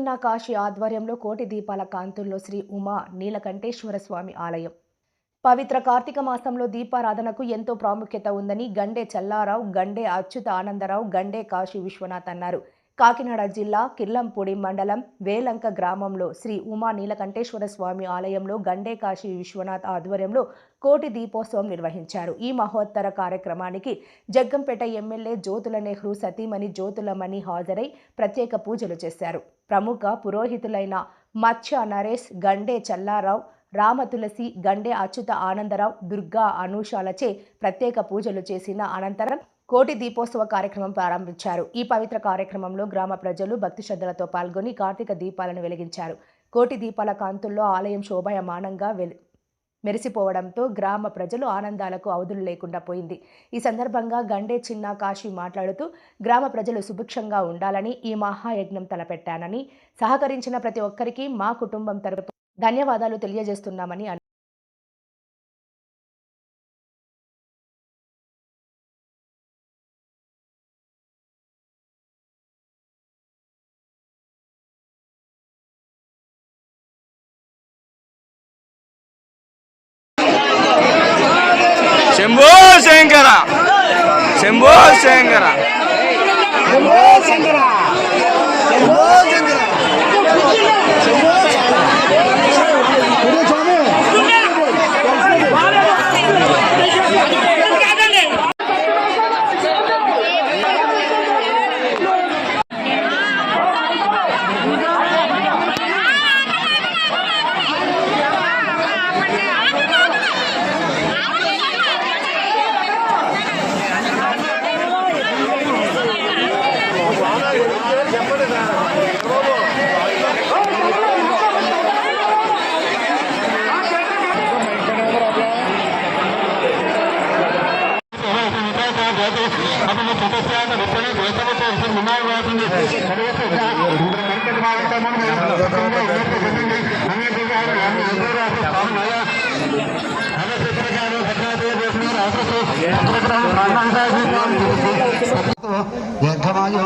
చిన్న కాశీ ఆధ్వర్యంలో కోటి దీపాల కాంతుల్లో శ్రీ ఉమా నీలకంఠేశ్వర స్వామి ఆలయం. పవిత్ర కార్తీక మాసంలో దీపారాధనకు ఎంతో ప్రాముఖ్యత ఉందని గండే చల్లారావు, గండే అచ్యుత ఆనందరావు, గండే కాశీ విశ్వనాథ్ అన్నారు. కాకినాడ జిల్లా కిర్లంపూడి మండలం వేలంక గ్రామంలో శ్రీ ఉమా నీలకంఠేశ్వర స్వామి ఆలయంలో గండే కాశీ విశ్వనాథ్ ఆధ్వర్యంలో కోటి దీపోత్సవం నిర్వహించారు. ఈ మహోత్తర కార్యక్రమానికి జగ్గంపేట ఎమ్మెల్యే జ్యోతుల నెహ్రూ సతీమణి జ్యోతులమణి హాజరై ప్రత్యేక పూజలు చేశారు. ప్రముఖ పురోహితులైన మత్స్య నరేష్, గండే చల్లారావు, రామతులసి, గండే అచ్యుత ఆనందరావు, దుర్గా అనూషాలచే ప్రత్యేక పూజలు చేసిన అనంతరం కోటి దీపోత్సవ కార్యక్రమం ప్రారంభించారు. ఈ పవిత్ర కార్యక్రమంలో గ్రామ ప్రజలు భక్తి శ్రద్ధలతో పాల్గొని కార్తీక దీపాలను వెలిగించారు. కోటి దీపాల కాంతుల్లో ఆలయం శోభాయమానంగా మెరిసిపోవడంతో గ్రామ ప్రజలు ఆనందాలకు అవధులు లేకుండా పోయింది. ఈ సందర్భంగా గండే చిన్న కాశీ మాట్లాడుతూ గ్రామ ప్రజలు సుభిక్షంగా ఉండాలని ఈ మహాయజ్ఞం తలపెట్టానని, సహకరించిన ప్రతి ఒక్కరికి మా కుటుంబం తరపున ధన్యవాదాలు తెలియజేస్తున్నామని అన్నారు. శంభో శంకర, శంభో శంకర, శంభో శంకర, శంభో శంకర. దీర్ఘమాయు